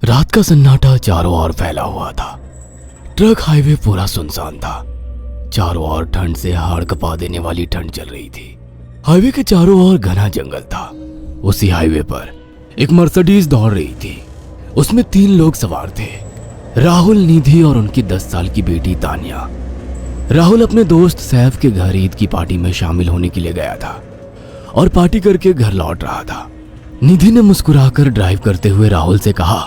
रात का सन्नाटा चारों ओर फैला हुआ था। ट्रक हाईवे पूरा सुनसान था। चारों ओर ठंड से हाड़ कपा देने वाली ठंड चल रही थी। हाईवे के चारों ओर घना जंगल था। उसी हाईवे पर एक मर्सिडीज दौड़ रही थी। उसमें 3 लोग सवार थे, राहुल, निधि और उनकी 10 साल की बेटी तानिया। राहुल अपने दोस्त सैफ के घर ईद की पार्टी में शामिल होने के लिए गया था और पार्टी करके घर लौट रहा था। निधि ने मुस्कुराकर ड्राइव करते हुए राहुल से कहा,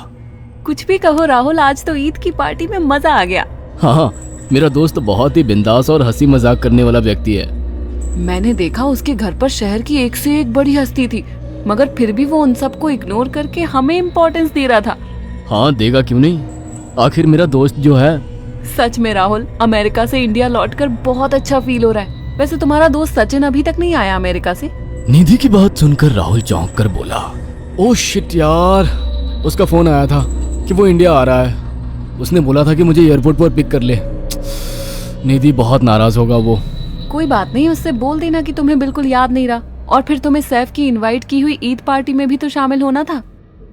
कुछ भी कहो राहुल, आज तो ईद की पार्टी में मजा आ गया। हाँ, मेरा दोस्त बहुत ही बिंदास और हंसी मजाक करने वाला व्यक्ति है। मैंने देखा उसके घर पर शहर की एक से एक बड़ी हस्ती थी, मगर फिर भी वो उन सबको इग्नोर करके हमें इम्पोर्टेंस दे रहा था। हाँ, देगा क्यों नहीं, आखिर मेरा दोस्त जो है। सच में राहुल, अमेरिका से इंडिया लौटकर बहुत अच्छा फील हो रहा है। वैसे तुम्हारा दोस्त सचिन अभी तक नहीं आया अमेरिका से? निधि की बात सुनकर राहुल चौंक कर बोला, ओह शिट यार, उसका फोन आया था कि वो इंडिया आ रहा है। उसने बोला था कि मुझे एयरपोर्ट पर पिक कर ले। निधि बहुत नाराज होगा वो। कोई बात नहीं, उससे बोल देना कि तुम्हें बिल्कुल याद नहीं रहा, और फिर तुम्हें सैफ की इनवाइट की हुई ईद पार्टी में भी तो शामिल होना था।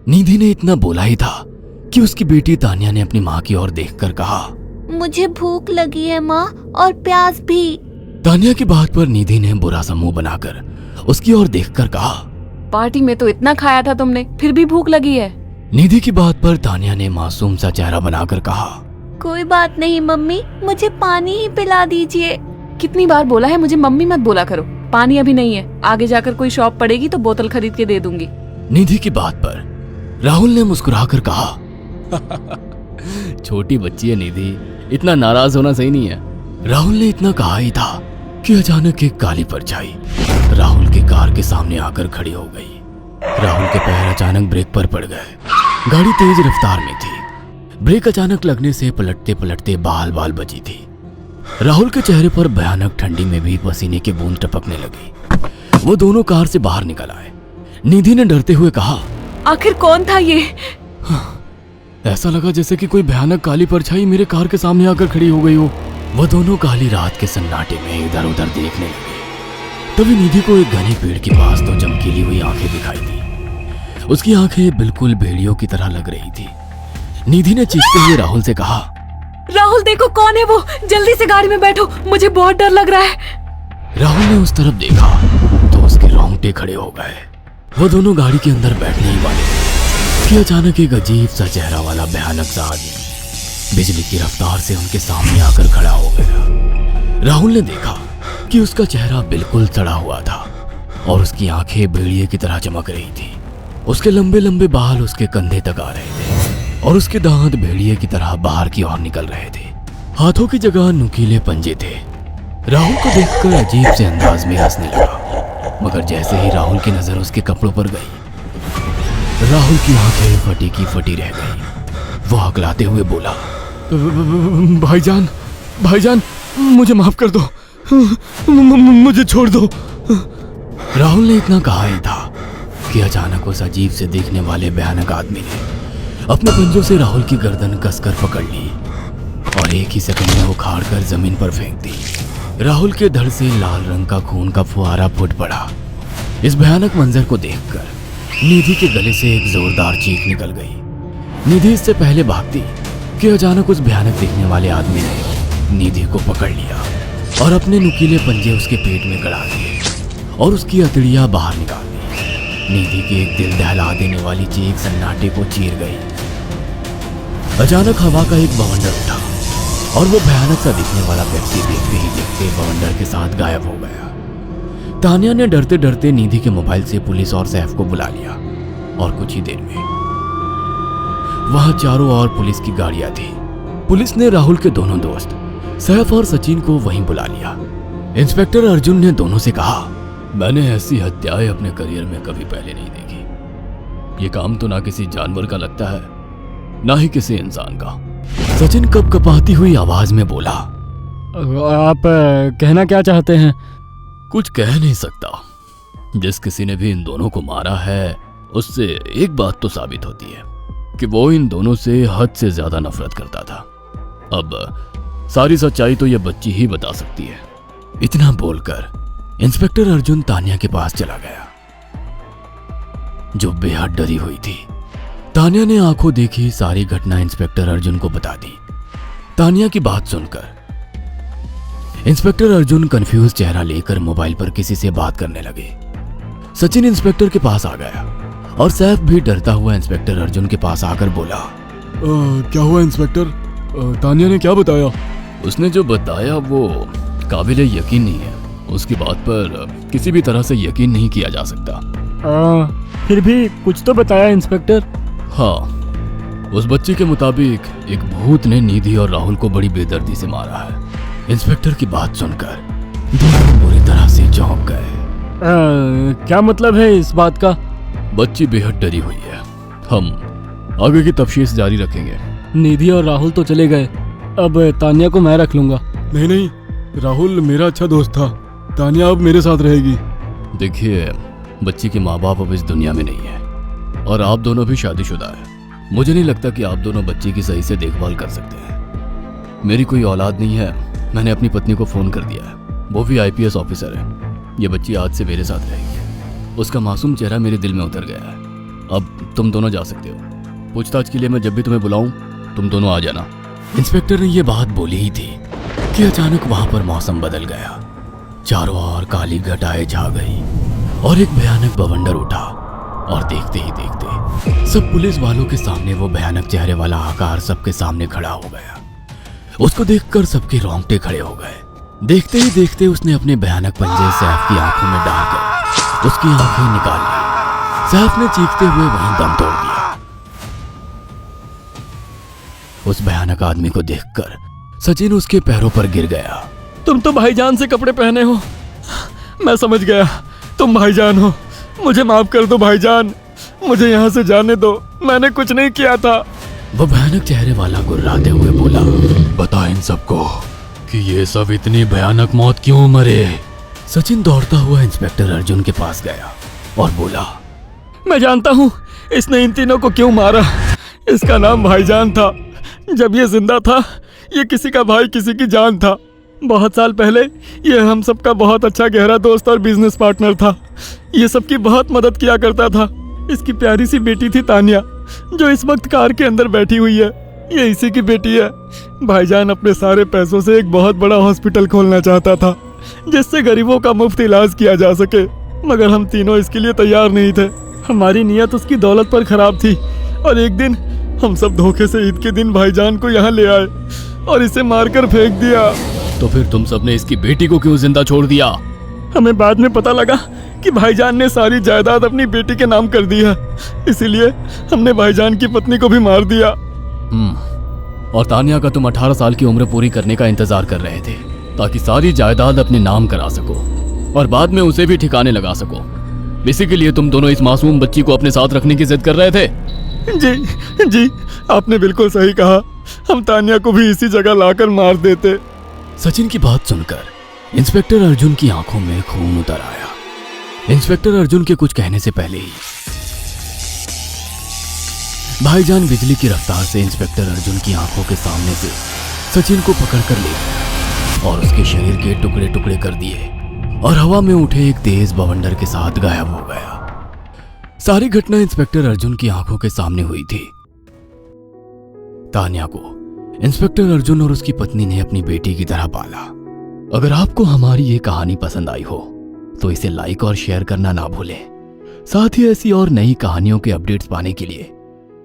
निधि ने इतना बोला ही था कि उसकी बेटी तानिया ने अपनी माँ की ओर देखकर कहा, मुझे भूख लगी है माँ, और प्यास भी। तानिया की बात पर निधि ने बुरा सा मुंह बनाकर उसकी ओर देखकर कहा, पार्टी में तो इतना खाया था तुमने, फिर भी भूख लगी है? निधि की बात पर तानिया ने मासूम सा चेहरा बनाकर कहा, कोई बात नहीं मम्मी, मुझे पानी ही पिला दीजिए। कितनी बार बोला है मुझे मम्मी मत बोला करो। पानी अभी नहीं है, आगे जाकर कोई शॉप पड़ेगी तो बोतल खरीद के दे दूंगी। निधि की बात पर राहुल ने मुस्कुराकर कहा, छोटी बच्ची है निधि, इतना नाराज होना सही नहीं है। राहुल ने इतना कहा ही था कि अचानक एक काली परछाई राहुल की कार के सामने आकर खड़ी हो गई। राहुल के पैर अचानक ब्रेक पर पड़ गए। गाड़ी तेज रफ्तार में थी। ब्रेक अचानक लगने से पलटते पलटते बाल बाल बची थी। राहुल के चेहरे पर भयानक ठंडी में भी पसीने की बूंद टपकने लगी। वो दोनों कार से बाहर निकल आए। निधि ने डरते हुए कहा, आखिर कौन था ये? ऐसा लगा जैसे कि कोई भयानक काली परछाई मेरे कार के सामने आकर खड़ी हो गई हो। वो दोनों काली रात के सन्नाटे में इधर उधर देखने लगे। तभी निधि को एक घने पेड़ के पास तो चमकीली हुई आंखें दिखाई दी। उसकी आंखें बिल्कुल भेड़ियों की तरह लग रही थी। निधि ने चीखते हुए राहुल से कहा, राहुल देखो कौन है वो, जल्दी से गाड़ी में बैठो, मुझे बहुत डर लग रहा है। राहुल ने उस तरफ देखा तो उसके रोंगटे खड़े हो गए। वो दोनों गाड़ी के अंदर बैठने ही वाले थे कि अचानक एक अजीब सा चेहरा वाला भयानक सा आदमी बिजली की रफ्तार से उनके सामने आकर खड़ा हो गया। राहुल ने देखा कि उसका चेहरा बिल्कुल सड़ा हुआ था और उसकी आंखें भेड़िए की तरह चमक रही थी। उसके लंबे लंबे बाल उसके कंधे तक आ रहे थे और उसके दांत भेड़िए की तरह बाहर की ओर निकल रहे थे। हाथों की जगह नुकीले पंजे थे। राहुल को देखकर अजीब से अंदाज में हंसने लगा, मगर जैसे ही राहुल की नजर उसके कपड़ों पर गई, राहुल की आंखें फटी की फटी रह गई। वो हकलाते हुए बोला, भाईजान, भाईजान, मुझे माफ कर दो, मुझे छोड़ दो। राहुल ने इतना कहा ही था कि अचानक उस अजीब से देखने वाले भयानक आदमी ने अपने पंजों से राहुल की गर्दन कसकर पकड़ ली और एक ही सेकंड में उखाड़ कर जमीन पर फेंक दी। राहुल के धड़ से लाल रंग का खून का फुहारा फूट पड़ा। इस भयानक मंजर को देखकर निधि के गले से एक जोरदार चीख निकल गई। निधि इससे पहले भागती कि अचानक उस भयानक दिखने वाले आदमी ने निधि को पकड़ लिया और अपने नुकीले पंजे उसके पेट में गड़ा दिए और उसकी अतड़ियां बाहर निकाल दी। निधि की एक दिल दहला देने वाली चीख सन्नाटे को चीर गई। अचानक हवा का एक बवंडर उठा और वो भयानक सा दिखने वाला व्यक्ति देखते ही देखते बवंडर के साथ गायब हो गया। तानिया ने डरते डरते निधि के मोबाइल से पुलिस और सैफ को बुला लिया और कुछ ही देर में वहां चारों ओर पुलिस की गाड़ियां थी। पुलिस ने राहुल के दोनों दोस्त सैफ और सचिन को वहीं बुला लिया। इंस्पेक्टर अर्जुन ने दोनों से कहा, मैंने ऐसी हत्याएं अपने करियर में कभी पहले नहीं देखी। ये काम तो ना किसी जानवर का लगता है, ना ही किसी इंसान का। सचिन कपकपाती हुई आवाज में बोला, आप कहना क्या चाहते हैं? कुछ कह नहीं सकता। जिस किसी ने भी इन दोनों को मारा है, उससे एक बात तो साबित होती है कि वो इन दोनों से हद से ज्यादा नफरत करता था। अब सारी सच्चाई तो ये बच्ची ही बता सकती है। इतना बोलकर इंस्पेक्टर अर्जुन तानिया के पास चला गया, जो बेहद डरी हुई थी। तानिया ने आंखों देखी सारी घटना इंस्पेक्टर अर्जुन को बता दी। तानिया की बात सुनकर इंस्पेक्टर अर्जुन कंफ्यूज चेहरा लेकर मोबाइल पर किसी से बात करने लगे। सचिन इंस्पेक्टर के पास आ गया और सैफ भी डरता हुआ इंस्पेक्टर अर्जुन के पास आकर बोला, क्या हुआ इंस्पेक्टर? तानिया ने क्या बताया? उसने जो बताया वो काबिले यकीन नहीं है। उसकी बात पर किसी भी तरह से यकीन नहीं किया जा सकता। फिर भी कुछ तो बताया इंस्पेक्टर। हाँ, उस बच्ची के मुताबिक एक भूत ने निधि और राहुल को बड़ी बेदर्दी से मारा है। इंस्पेक्टर की बात सुनकर दोनों बुरी तरह से चौंक गए। क्या मतलब है इस बात का? बच्ची बेहद डरी हुई है। हम आगे की तफ्तीश जारी रखेंगे। निधि और राहुल तो चले गए, अब तानिया को मैं रख लूंगा। नहीं, राहुल मेरा अच्छा दोस्त था। तानिया अब मेरे साथ रहेगी। देखिए, बच्ची के माँ बाप अब इस दुनिया में नहीं है और आप दोनों भी शादीशुदा है। मुझे नहीं लगता कि आप दोनों बच्ची की सही से देखभाल कर सकते हैं। मेरी कोई औलाद नहीं है। मैंने अपनी पत्नी को फोन कर दिया है, वो भी IPS ऑफिसर है। ये बच्ची आज से मेरे साथ रहेगी। उसका मासूम चेहरा मेरे दिल में उतर गया है। अब तुम दोनों जा सकते हो। पूछताछ के लिए मैं जब भी तुम्हें बुलाऊं तुम दोनों आ जाना। इंस्पेक्टर ने ये बात बोली ही थी कि अचानक वहां पर मौसम बदल गया। चारों ओर काली घटाएं छा गई और एक भयानक बवंडर उठा और देखते ही देखते सब पुलिस वालों के सामने वो भयानक चेहरे वाला आकार सबके सामने खड़ा हो गया। उसको देखकर सबके रोंगटे खड़े हो गए। देखते ही देखते उसने अपने भयानक पंजे सैफ की आंखों में डालकर उसकी आंखें निकाल ली। सैफ ने चीखते हुए वहीं दम तोड़ दिया। उस भयानक आदमी को देखकर सचिन उसके पैरों पर गिर गया। तुम तो भाईजान से कपड़े पहने हो। मैं समझ गया, तुम भाईजान हो। मुझे माफ कर दो भाईजान, मुझे यहाँ से जाने दो। मैंने कुछ नहीं किया था। वो भयानक चेहरे वाला गुर्राते हुए बोला, बता इन सबको कि ये सब इतनी भयानक मौत क्यों मरे। सचिन दौड़ता हुआ इंस्पेक्टर अर्जुन के पास गया और बोला, मैं जानता हूँ इसने इन तीनों को क्यों मारा। इसका नाम भाईजान था। जब ये जिंदा था ये किसी का भाई किसी की जान था। बहुत साल पहले ये हम सबका बहुत अच्छा गहरा दोस्त और बिजनेस पार्टनर था। ये सबकी बहुत मदद किया करता था। इसकी प्यारी सी बेटी थी तानिया, जो इस वक्त कार के अंदर बैठी हुई है। ये इसी की बेटी है। भाईजान अपने सारे पैसों से एक बहुत बड़ा हॉस्पिटल खोलना चाहता था जिससे गरीबों का मुफ्त इलाज किया जा सके, मगर हम तीनों इसके लिए तैयार नहीं थे। हमारी नीयत उसकी दौलत पर खराब थी और एक दिन हम सब धोखे से ईद के दिन भाईजान को यहाँ ले आए और इसे मारकर फेंक दिया। तो फिर तुम सबने इसकी बेटी को क्यों जिंदा छोड़ दिया? हमें बाद में पता लगा कि भाईजान ने सारी जायदाद अपनी बेटी के नाम कर दी है, इसीलिए हमने भाईजान की पत्नी को भी मार दिया। और तानिया का तुम 18 साल की उम्र पूरी करने का इंतजार कर रहे थे ताकि सारी जायदाद अपने नाम करा सको और बाद में उसे भी ठिकाने लगा सको। इसी के लिए तुम दोनों इस मासूम बच्ची को अपने साथ रखने की जिद कर रहे थे। जी, आपने बिल्कुल सही कहा। हम तानिया को भी इसी जगह लाकर मार देते। सचिन की बात सुनकर इंस्पेक्टर अर्जुन की आंखों में खून उतर आया। इंस्पेक्टर अर्जुन के कुछ कहने से पहले ही भाईजान बिजली की रफ्तार से इंस्पेक्टर अर्जुन की आंखों के सामने से सचिन को पकड़कर ले गया और उसके शरीर के टुकड़े टुकड़े कर दिए और हवा में उठे एक तेज बवंडर के साथ गायब हो गया। सारी घटना इंस्पेक्टर अर्जुन की आंखों के सामने हुई थी। तानिया को इंस्पेक्टर अर्जुन और उसकी पत्नी ने अपनी बेटी की तरह पाला। अगर आपको हमारी ये कहानी पसंद आई हो तो इसे लाइक और शेयर करना ना भूलें। साथ ही ऐसी और नई कहानियों के अपडेट्स पाने के लिए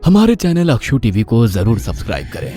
हमारे चैनल अक्षु टीवी को जरूर सब्सक्राइब करें।